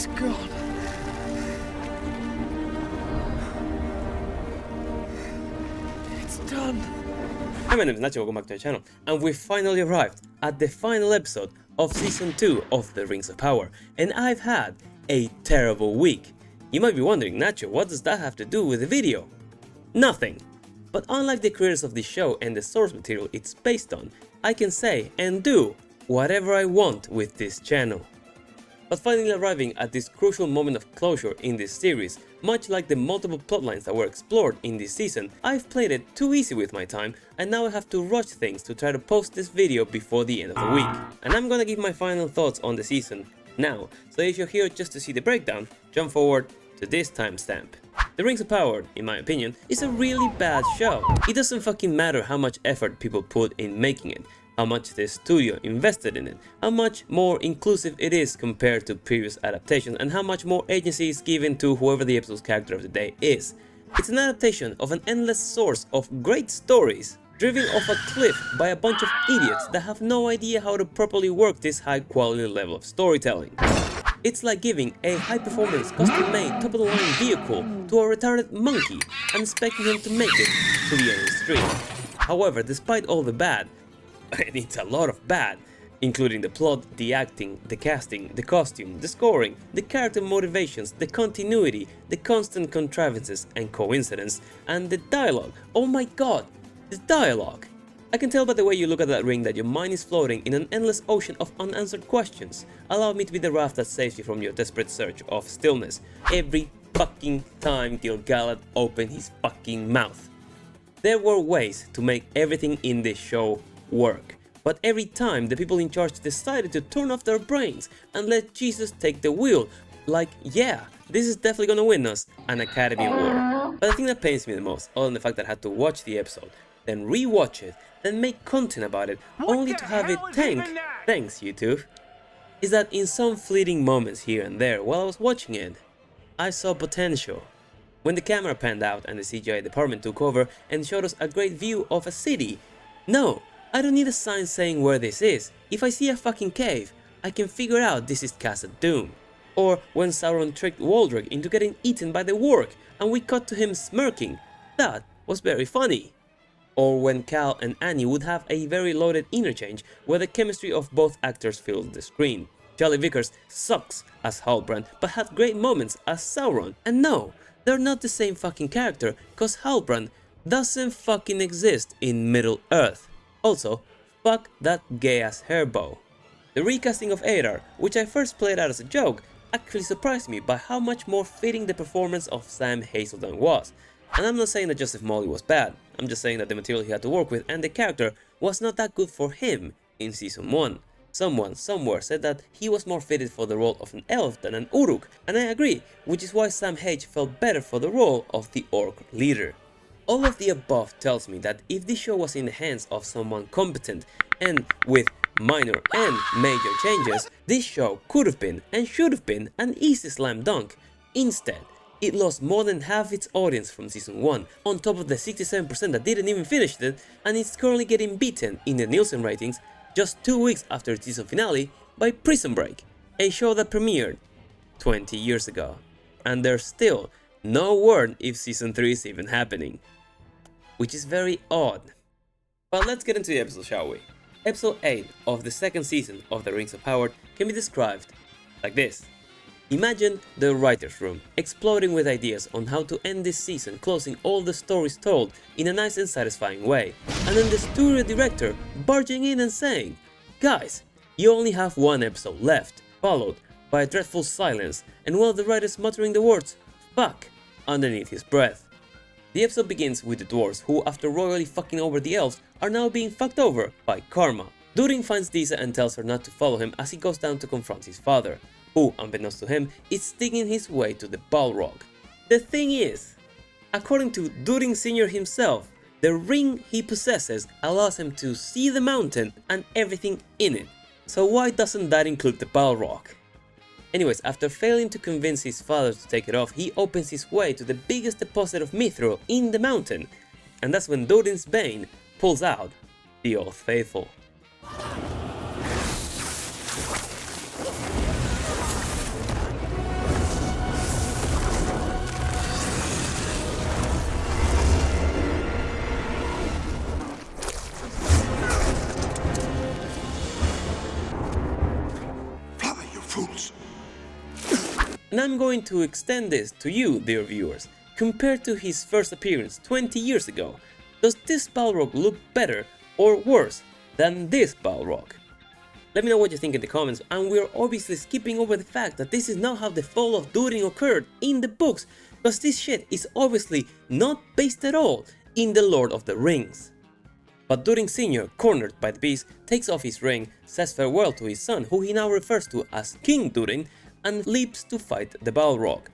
It's gone. It's done. Hi, my name is Nacho, welcome back to the channel, and we finally arrived at the final episode of Season 2 of The Rings of Power, and I've had a terrible week. You might be wondering, Nacho, what does that have to do with the video? Nothing. But unlike the creators of this show and the source material it's based on, I can say and do whatever I want with this channel. But finally arriving at this crucial moment of closure in this series, much like the multiple plotlines that were explored in this season, I've played it too easy with my time and now I have to rush things to try to post this video before the end of the week. And I'm gonna give my final thoughts on the season now, so if you're here just to see the breakdown, jump forward to this timestamp. The Rings of Power, in my opinion, is a really bad show. It doesn't fucking matter how much effort people put in making it, how much the studio invested in it, how much more inclusive it is compared to previous adaptations, and how much more agency is given to whoever the episode's character of the day is. It's an adaptation of an endless source of great stories, driven off a cliff by a bunch of idiots that have no idea how to properly work this high quality level of storytelling. It's like giving a high-performance, custom-made, top-of-the-line vehicle to a retarded monkey and expecting him to make it to the end of the street. However, despite all the bad, and it's a lot of bad, including the plot, the acting, the casting, the costume, the scoring, the character motivations, the continuity, the constant contrivances and coincidence, and the dialogue. Oh my god, the dialogue! I can tell by the way you look at that ring that your mind is floating in an endless ocean of unanswered questions. Allow me to be the raft that saves you from your desperate search of stillness every fucking time Gil-galad opened his fucking mouth. There were ways to make everything in this show work, but every time the people in charge decided to turn off their brains and let Jesus take the wheel, like, yeah, this is definitely gonna win us an Academy Award. But the thing that pains me the most, other than the fact that I had to watch the episode, then re-watch it, then make content about it, only to have it tank, thanks YouTube, is that in some fleeting moments here and there while I was watching it, I saw potential. When the camera panned out and the CGI department took over and showed us a great view of a city, no, I don't need a sign saying where this is. If I see a fucking cave, I can figure out this is Casa Doom. Or when Sauron tricked Waldreg into getting eaten by the warg and we cut to him smirking, that was very funny. Or when Cal and Annie would have a very loaded interchange where the chemistry of both actors filled the screen. Charlie Vickers sucks as Halbrand but had great moments as Sauron. And no, they're not the same fucking character, cause Halbrand doesn't fucking exist in Middle Earth. Also, fuck that gay ass hair bow. The recasting of Adar, which I first played out as a joke, actually surprised me by how much more fitting the performance of Sam Hazelden was. And I'm not saying that Joseph Molly was bad, I'm just saying that the material he had to work with and the character was not that good for him in Season 1. Someone somewhere said that he was more fitted for the role of an elf than an Uruk, and I agree, which is why Sam H felt better for the role of the orc leader. All of the above tells me that if this show was in the hands of someone competent and with minor and major changes, this show could have been and should have been an easy slam dunk. Instead, it lost more than half its audience from Season 1, on top of the 67% that didn't even finish it, and it's currently getting beaten in the Nielsen ratings just 2 weeks after its season finale by Prison Break, a show that premiered 20 years ago. And there's still no word if Season 3 is even happening, which is very odd. But let's get into the episode, shall we? Episode 8 of the second season of The Rings of Power can be described like this. Imagine the writer's room, exploding with ideas on how to end this season, closing all the stories told in a nice and satisfying way. And then the studio director barging in and saying, "Guys, you only have one episode left," followed by a dreadful silence and one of the writers muttering the words, "fuck," underneath his breath. The episode begins with the dwarves who, after royally fucking over the elves, are now being fucked over by karma. Durin finds Disa and tells her not to follow him as he goes down to confront his father, who, unbeknownst to him, is sticking his way to the Balrog. The thing is, according to Durin Sr. himself, the ring he possesses allows him to see the mountain and everything in it. So why doesn't that include the Balrog? Anyways, after failing to convince his father to take it off, he opens his way to the biggest deposit of mithril in the mountain, and that's when Durin's Bane pulls out the Old Faithful. fools. And I'm going to extend this to you, dear viewers. Compared to his first appearance 20 years ago, does this Balrog look better or worse than this Balrog? Let me know what you think in the comments, and we're obviously skipping over the fact that this is not how the fall of Durin occurred in the books, because this shit is obviously not based at all in the Lord of the Rings. But Durin Sr., cornered by the beast, takes off his ring, says farewell to his son, who he now refers to as King Durin, and leaps to fight the Balrog.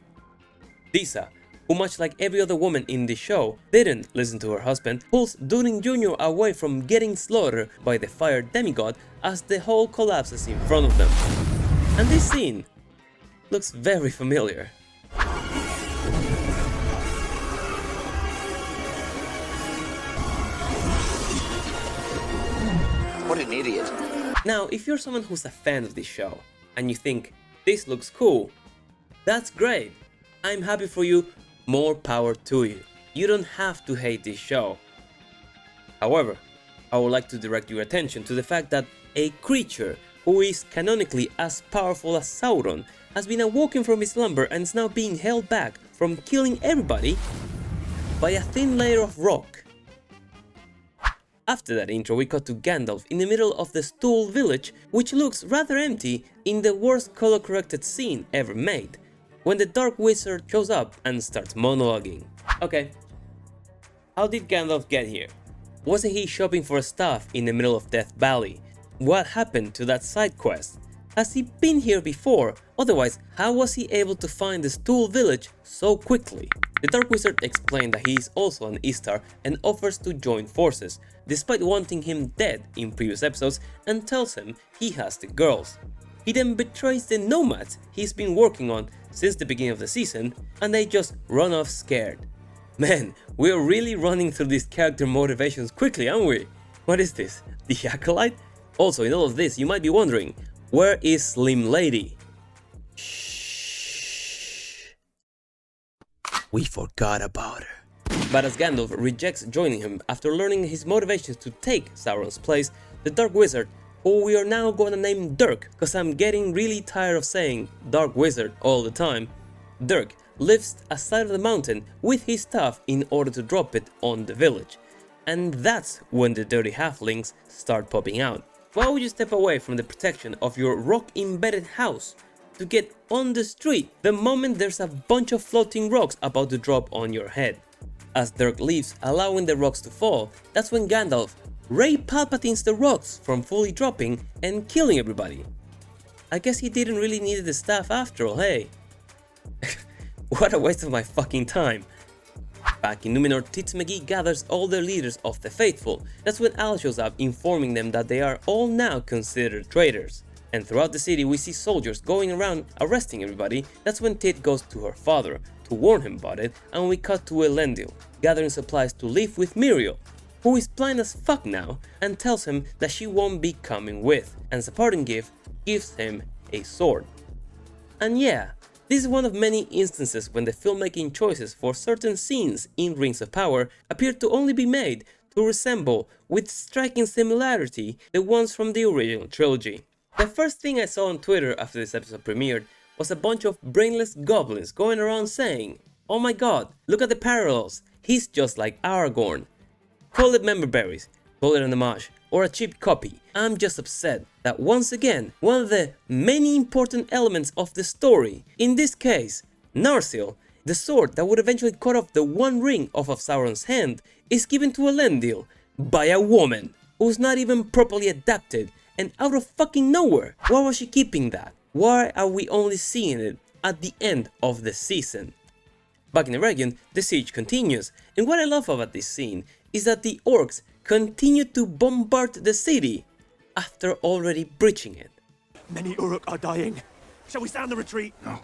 Disa, who much like every other woman in the show didn't listen to her husband, pulls Durin Jr. away from getting slaughtered by the fire demigod as the hole collapses in front of them. And this scene looks very familiar. What an idiot. Now, if you're someone who's a fan of this show, and you think, this looks cool, that's great. I'm happy for you, more power to you. You don't have to hate this show. However, I would like to direct your attention to the fact that a creature who is canonically as powerful as Sauron has been awoken from his slumber and is now being held back from killing everybody by a thin layer of rock. After that intro, we cut to Gandalf in the middle of the Stool Village, which looks rather empty in the worst color-corrected scene ever made, when the Dark Wizard shows up and starts monologuing. Okay, how did Gandalf get here? Wasn't he shopping for stuff in the middle of Death Valley? What happened to that side quest? Has he been here before? Otherwise, how was he able to find the Stool Village so quickly? The Dark Wizard explained that he is also an Istar and offers to join forces, despite wanting him dead in previous episodes, and tells him he has the girls. He then betrays the nomads he's been working on since the beginning of the season, and they just run off scared. Man, we're really running through these character motivations quickly, aren't we? What is this? The Acolyte? Also, in all of this, you might be wondering, where is Slim Lady? Shh. We forgot about her. But as Gandalf rejects joining him after learning his motivations to take Sauron's place, the Dark Wizard, who we are now gonna name Dirk, cause I'm getting really tired of saying Dark Wizard all the time, Dirk lifts aside of the mountain with his staff in order to drop it on the village. And that's when the dirty halflings start popping out. Why would you step away from the protection of your rock-embedded house to get on the street the moment there's a bunch of floating rocks about to drop on your head? As Dirk leaves, allowing the rocks to fall, that's when Gandalf Ray Palpatines the rocks from fully dropping and killing everybody. I guess he didn't really need the staff after all, hey? What a waste of my fucking time. Back in Numenor, Tits McGee gathers all the leaders of the faithful. That's when Al shows up, informing them that they are all now considered traitors. And throughout the city we see soldiers going around arresting everybody. That's when Tit goes to her father to warn him about it, and we cut to Elendil gathering supplies to live with Miriel, who is blind as fuck now, and tells him that she won't be coming with, and as a parting gift, gives him a sword. And yeah, this is one of many instances when the filmmaking choices for certain scenes in Rings of Power appear to only be made to resemble, with striking similarity, the ones from the original trilogy. The first thing I saw on Twitter after this episode premiered was a bunch of brainless goblins going around saying, "Oh my god, look at the parallels, he's just like Aragorn." Call it member berries, call it an homage, or a cheap copy. I'm just upset that once again, one of the many important elements of the story, in this case, Narsil, the sword that would eventually cut off the one ring off of Sauron's hand, is given to Elendil by a woman who's not even properly adapted and out of fucking nowhere. Why was she keeping that? Why are we only seeing it at the end of the season? Back in the region, the siege continues, and what I love about this scene is that the orcs continue to bombard the city after already breaching it. Many Uruk are dying. Shall we sound the retreat? No.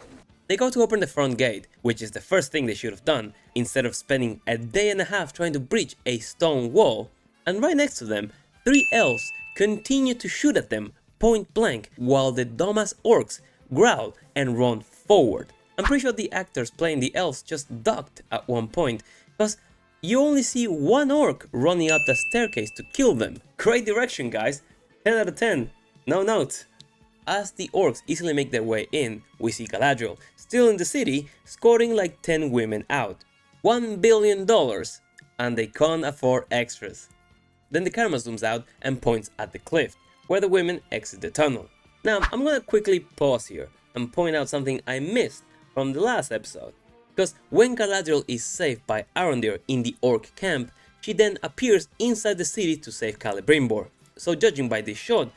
They go to open the front gate, which is the first thing they should have done, instead of spending a day and a half trying to breach a stone wall, and right next to them, 3 elves continue to shoot at them point blank while the dumbass orcs growl and run forward. I'm pretty sure the actors playing the elves just ducked at one point, because you only see one orc running up the staircase to kill them. Great direction, guys. 10 out of 10. No notes. As the orcs easily make their way in, we see Galadriel, still in the city, escorting like 10 women out. $1 billion, and they can't afford extras. Then the camera zooms out and points at the cliff, where the women exit the tunnel. Now, I'm gonna quickly pause here and point out something I missed from the last episode. Because when Galadriel is saved by Arondir in the orc camp, she then appears inside the city to save Celebrimbor. So judging by this shot,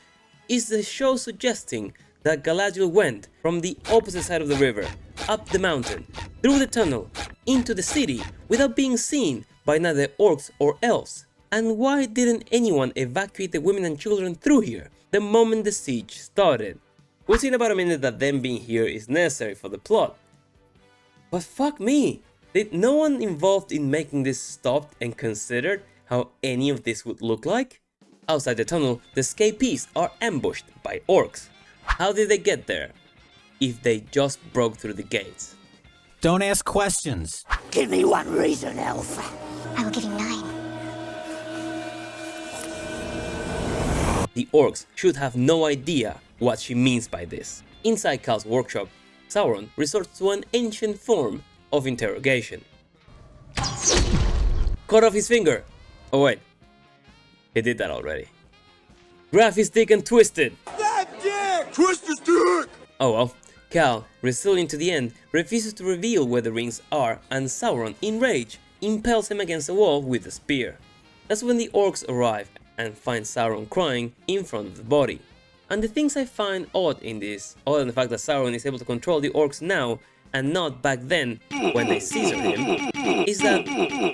is the show suggesting that Galadriel went from the opposite side of the river, up the mountain, through the tunnel, into the city without being seen by neither orcs or elves? And why didn't anyone evacuate the women and children through here the moment the siege started? We'll see in about a minute that them being here is necessary for the plot. But fuck me, did no one involved in making this stopped and considered how any of this would look like? Outside the tunnel, the escapees are ambushed by orcs. How did they get there? If they just broke through the gates. Don't ask questions. Give me one reason, elf. I will give you 9. The orcs should have no idea what she means by this. Inside Cal's workshop, Sauron resorts to an ancient form of interrogation. Cut off his finger! Oh wait, he did that already. Grab his dick and twist it! That dick! Twist his dick! Oh well, Cal, resilient to the end, refuses to reveal where the rings are, and Sauron, in rage, impales him against a wall with a spear. That's when the orcs arrive and find Sauron crying in front of the body. And the things I find odd in this, other than the fact that Sauron is able to control the orcs now and not back then when they seized him, is that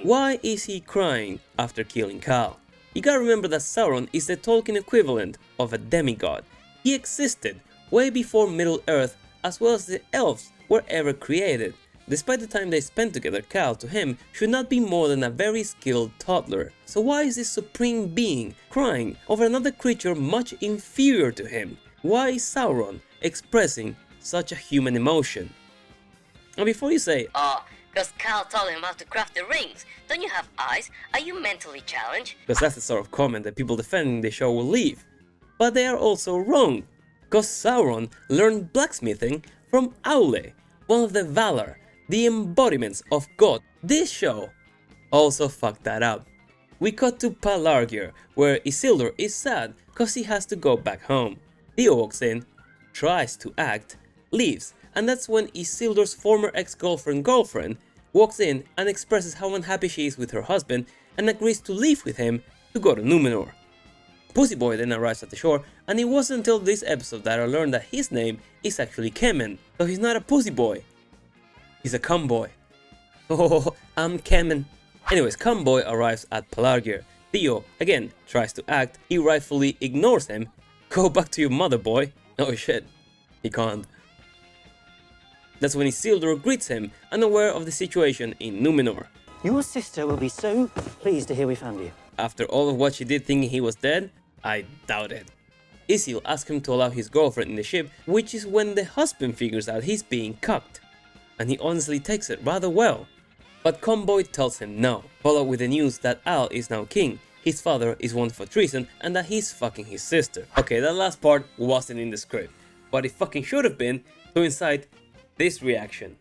why is he crying after killing Cal? You gotta remember that Sauron is the Tolkien equivalent of a demigod. He existed way before Middle-earth, as well as the elves were ever created. Despite the time they spent together, Cal, to him, should not be more than a very skilled toddler. So why is this supreme being crying over another creature much inferior to him? Why is Sauron expressing such a human emotion? And before you say, Oh, because Cal told him how to craft the rings. Don't you have eyes? Are you mentally challenged? because that's the sort of comment that people defending the show will leave. But they are also wrong, because Sauron learned blacksmithing from Aule, one of the Valar, the embodiments of God. This show also fucked that up. We cut to Pelargir, where Isildur is sad because he has to go back home. Theo walks in, tries to act, leaves, and that's when Isildur's former ex-girlfriend walks in and expresses how unhappy she is with her husband and agrees to leave with him to go to Númenor. Pussyboy then arrives at the shore, and it wasn't until this episode that I learned that his name is actually Kemen, so he's not a pussyboy. He's a cumboy. Oh, I'm Kemen. Anyways, cumboy arrives at Pelargir. Theo, again, tries to act. He rightfully ignores him. Go back to your mother, boy. Oh shit, he can't. That's when Isildur greets him, unaware of the situation in Númenor. Your sister will be so pleased to hear we found you. After all of what she did thinking he was dead, I doubt it. Isil asks him to allow his girlfriend in the ship, which is when the husband figures out he's being cucked. And he honestly takes it rather well. But Comboy tells him no, followed with the news that Al is now king, his father is wanted for treason, and that he's fucking his sister. Okay, that last part wasn't in the script, but it fucking should have been to incite this reaction.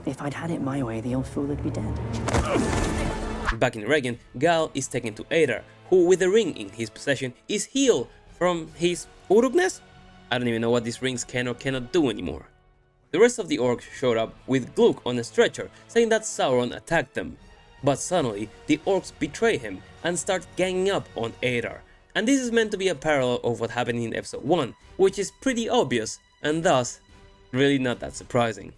If I'd had it my way, the old fool would be dead. Back in Regen, Gal is taken to Adar, who with the ring in his possession is healed from his Urugness? I don't even know what these rings can or cannot do anymore. The rest of the orcs showed up with Gluck on a stretcher, saying that Sauron attacked them. But suddenly, the orcs betray him and start ganging up on Adar. And this is meant to be a parallel of what happened in episode 1, which is pretty obvious, and thus, really not that surprising.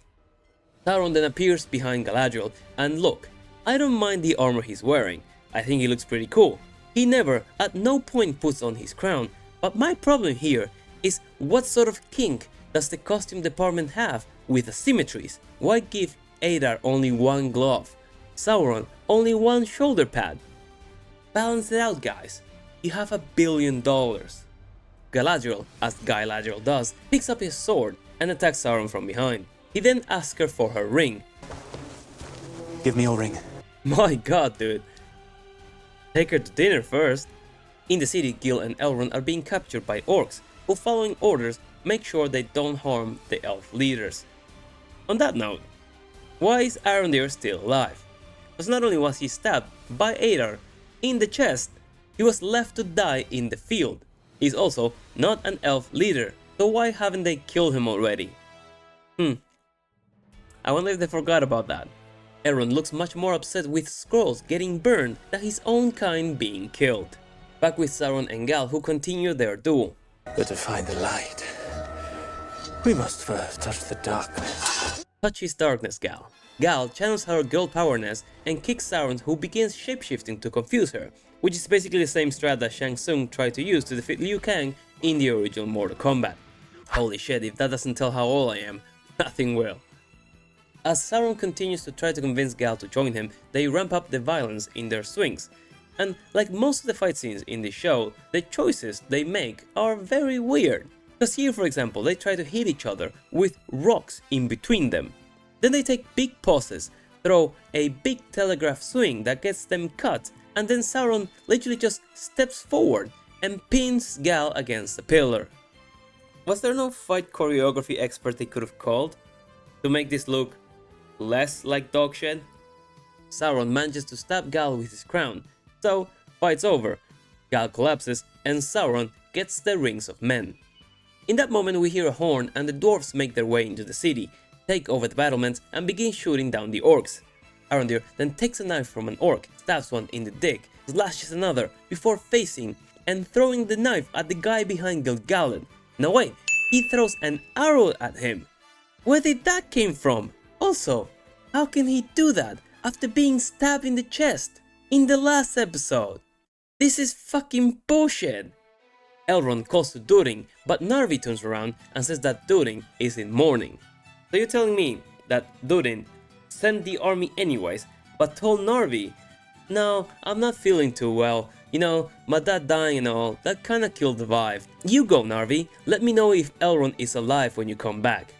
Sauron then appears behind Galadriel, and look, I don't mind the armor he's wearing, I think he looks pretty cool. He never, at no point puts on his crown, but my problem here is what sort of kink does the costume department have with asymmetries? Why give Adar only one glove, Sauron only one shoulder pad? Balance it out, guys. You have $1 billion. Galadriel, as Galadriel does, picks up his sword and attacks Sauron from behind. He then asks her for her ring. Give me your ring. My god, dude. Take her to dinner first. In the city, Gil and Elrond are being captured by orcs, who following orders make sure they don't harm the elf leaders. On that note, why is Arondir still alive? Because not only was he stabbed by Adar in the chest, he was left to die in the field. He's also not an elf leader, so why haven't they killed him already? I wonder if they forgot about that. Elrond looks much more upset with scrolls getting burned than his own kind being killed. Back with Sauron and Gal, who continue their duel. But to find the light, we must first touch the darkness. Touch his darkness, Gal. Gal channels her girl powerness and kicks Sauron, who begins shapeshifting to confuse her, which is basically the same strat that Shang Tsung tried to use to defeat Liu Kang in the original Mortal Kombat. Holy shit, if that doesn't tell how old I am, nothing will. As Sauron continues to try to convince Gal to join him, they ramp up the violence in their swings. And like most of the fight scenes in this show, the choices they make are very weird. Because here, for example, they try to hit each other with rocks in between them. Then they take big pauses, throw a big telegraph swing that gets them cut, and then Sauron literally just steps forward and pins Gal against a pillar. Was there no fight choreography expert they could have called to make this look less like dog shit? Sauron manages to stab Gal with his crown, so fight's over. Gal collapses and Sauron gets the Rings of Men. In that moment we hear a horn and the dwarves make their way into the city, take over the battlements and begin shooting down the orcs. Arondir then takes a knife from an orc, stabs one in the dick, slashes another before facing and throwing the knife at the guy behind Gil-galad. No wait, he throws an arrow at him. Where did that came from? Also, how can he do that after being stabbed in the chest in the last episode? This is fucking bullshit. Elrond calls to Durin, but Narvi turns around and says that Durin is in mourning. So you're telling me that Durin sent the army anyways, but told Narvi, "No, I'm not feeling too well. You know, my dad dying and all, that kinda killed the vibe. You go, Narvi, let me know if Elrond is alive when you come back."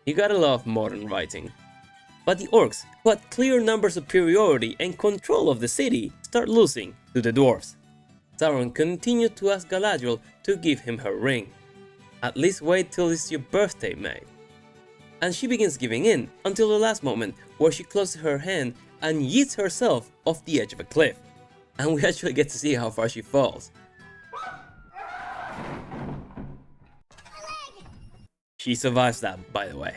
You gotta love modern writing. But the orcs, who had clear number superiority and control of the city, start losing to the dwarves. Sauron continued to ask Galadriel to give him her ring. "At least wait till it's your birthday, mate." And she begins giving in until the last moment where she closes her hand and yeets herself off the edge of a cliff. And we actually get to see how far she falls. She survives that, by the way.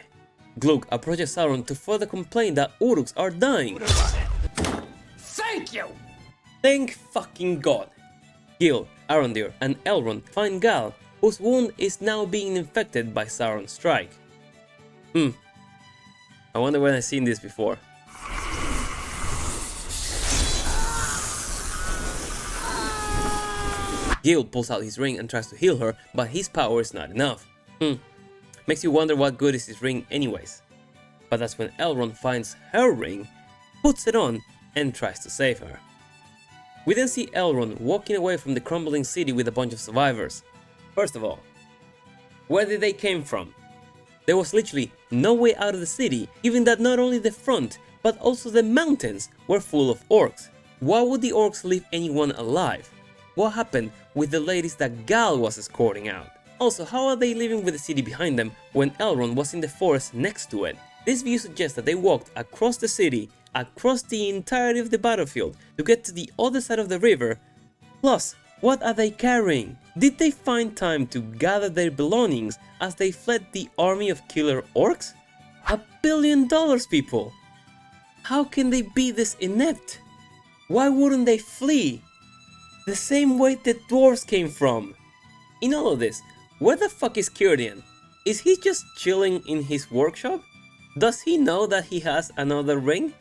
Gluk approaches Sauron to further complain that Uruks are dying. Thank you! Thank fucking God! Gil, Arondir and Elrond find Gal, whose wound is now being infected by Sauron's strike. I wonder when I've seen this before. Gil pulls out his ring and tries to heal her, but his power is not enough. Makes you wonder what good is his ring anyways. But that's when Elrond finds her ring, puts it on, and tries to save her. We then see Elrond walking away from the crumbling city with a bunch of survivors. First of all, where did they came from? There was literally no way out of the city, given that not only the front, but also the mountains were full of orcs. Why would the orcs leave anyone alive? What happened with the ladies that Gal was escorting out? Also, how are they living with the city behind them when Elrond was in the forest next to it? This view suggests that they walked across the city, across the entirety of the battlefield, to get to the other side of the river. Plus, what are they carrying? Did they find time to gather their belongings as they fled the army of killer orcs? $1 billion, people! How can they be this inept? Why wouldn't they flee? The same way the dwarves came from. In all of this, where the fuck is Círdan? Is he just chilling in his workshop? Does he know that he has another ring?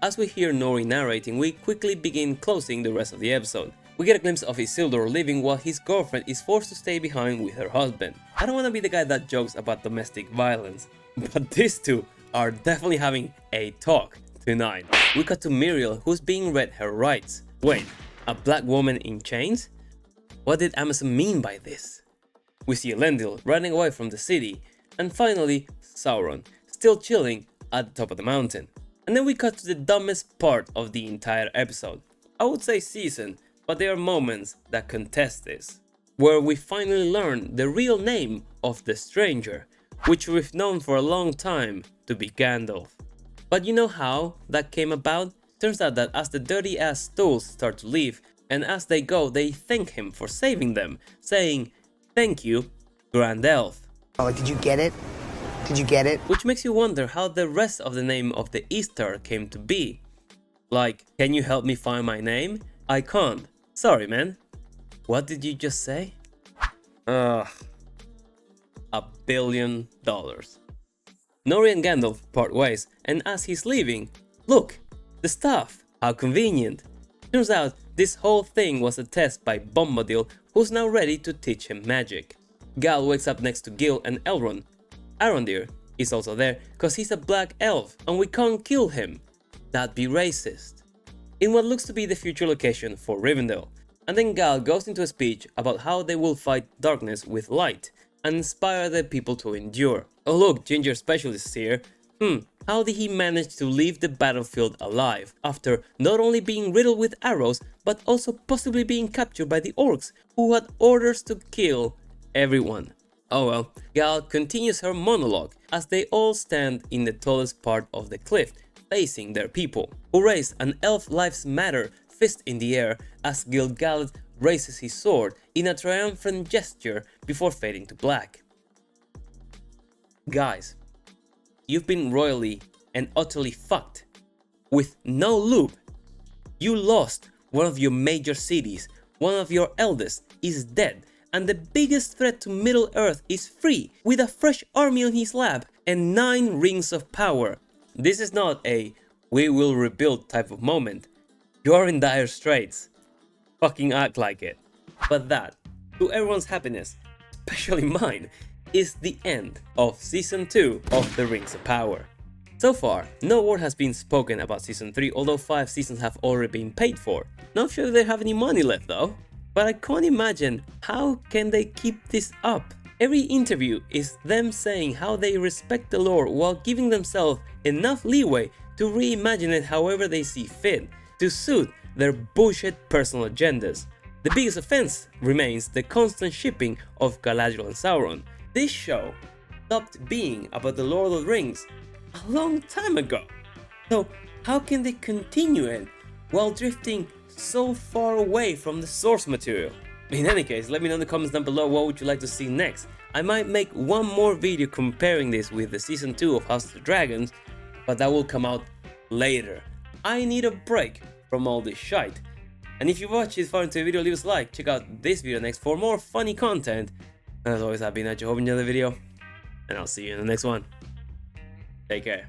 As we hear Nori narrating, we quickly begin closing the rest of the episode. We get a glimpse of Isildur living while his girlfriend is forced to stay behind with her husband. I don't want to be the guy that jokes about domestic violence, but these two are definitely having a talk tonight. We cut to Miriel, who's being read her rights. Wait, a black woman in chains? What did Amazon mean by this? We see Elendil running away from the city, and finally Sauron, still chilling at the top of the mountain. And then we cut to the dumbest part of the entire episode. I would say season, but there are moments that contest this. where we finally learn the real name of the stranger, which we've known for a long time to be Gandalf. But you know how that came about? Turns out that as the dirty ass stools start to leave, and as they go they thank him for saving them, saying, "Thank you, Grand Elf." Oh, did you get it? Did you get it? Which makes you wonder how the rest of the name of the Easter came to be. Like, can you help me find my name? I can't. Sorry, man. What did you just say? $1 billion. Nori and Gandalf part ways, and as he's leaving, look, the staff, how convenient. Turns out this whole thing was a test by Bombadil, who's now ready to teach him magic. Gal wakes up next to Gil and Elrond. Arondir is also there cause he's a black elf and we can't kill him. That'd be racist. In what looks to be the future location for Rivendell. And then Gal goes into a speech about how they will fight darkness with light and inspire the people to endure. Oh look, Ginger Specialist is here. How did he manage to leave the battlefield alive after not only being riddled with arrows but also possibly being captured by the orcs who had orders to kill everyone? Oh well, Gal continues her monologue as they all stand in the tallest part of the cliff facing their people, who raise an Elf Lives Matter fist in the air as Gil-galad raises his sword in a triumphant gesture before fading to black. Guys, you've been royally and utterly fucked. With no loop, you lost one of your major cities, one of your eldest is dead, and the biggest threat to Middle Earth is free, with a fresh army on his lap and 9 rings of power. This is not a "we will rebuild" type of moment. You're in dire straits. Fucking act like it. But that, to everyone's happiness, especially mine, is the end of Season 2 of the Rings of Power. So far, no word has been spoken about Season 3, although 5 seasons have already been paid for. Not sure if they have any money left though. But I can't imagine how can they keep this up. Every interview is them saying how they respect the lore while giving themselves enough leeway to reimagine it however they see fit, to suit their bullshit personal agendas. The biggest offense remains the constant shipping of Galadriel and Sauron. This show stopped being about the Lord of the Rings a long time ago. So how can they continue it while drifting so far away from the source material? In any case, let me know in the comments down below what would you like to see next. I might make one more video comparing this with the Season 2 of House of the Dragons, but that will come out later. I need a break from all this shite. And if you watched this far into the video, leave us a like, check out this video next for more funny content. And as always, I've been Nacho, hope you enjoyed the video, and I'll see you in the next one. Take care.